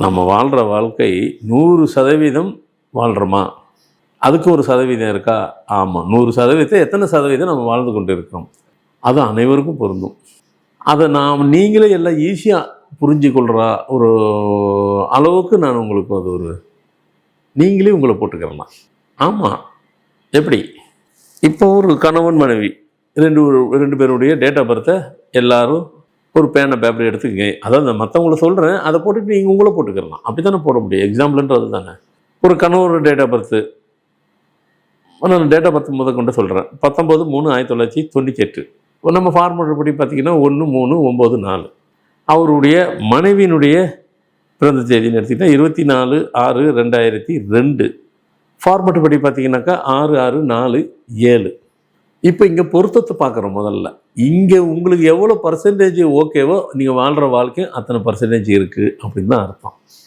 நம்ம வாழ்கிற வாழ்க்கை 100% வாழ்கிறோமா? அதுக்கு ஒரு சதவீதம் இருக்கா? ஆமாம். 100% எத்தனை சதவீதம் நம்ம வாழ்ந்து கொண்டு இருக்கிறோம்? அது அனைவருக்கும் பொருந்தும். அதை நீங்களே எல்லாம் ஈஸியாக புரிஞ்சுக்கொள்கிற ஒரு அளவுக்கு நான் உங்களுக்கு அது ஒரு நீங்களே உங்களை போட்டுக்கிறேன்னா. ஆமாம். எப்படி? இப்போ ஒரு கணவன் மனைவி ரெண்டு பேருடைய டேட் ஆஃப் பர்த்தை எல்லாரும் ஒரு பேனை பேப்பர் எடுத்துக்கங்க. அதாவது மற்றவங்கள சொல்கிறேன், அதை போட்டுட்டு நீங்கள் உங்களை போட்டுக்கிறலாம். அப்படி தானே போட முடியும். எக்ஸாம்பிள்ன்றது தானே. ஒரு கணவன் டேட் ஆஃப் பர்த்து, நான் டேட் ஆஃப் பர்த் முதற்கொண்டு சொல்கிறேன். 19/3/1998. நம்ம ஃபார்முலா படி பார்த்திங்கன்னா 1/3/9/4. அவருடைய மனைவியினுடைய பிறந்த தேதின்னு எடுத்திங்கன்னா 24/6/2002. ஃபார்மேட் படி பார்த்திங்கனாக்கா 6/6/4/7. இப்போ இங்கே பொருத்தத்தை பார்க்குறோம். முதல்ல இங்கே உங்களுக்கு எவ்வளோ பர்சன்டேஜ் ஓகேவோ நீங்கள் வாழ்கிற வாழ்க்கை அத்தனை பர்சன்டேஜ் இருக்குது அப்படின்னு தான் அர்த்தம்.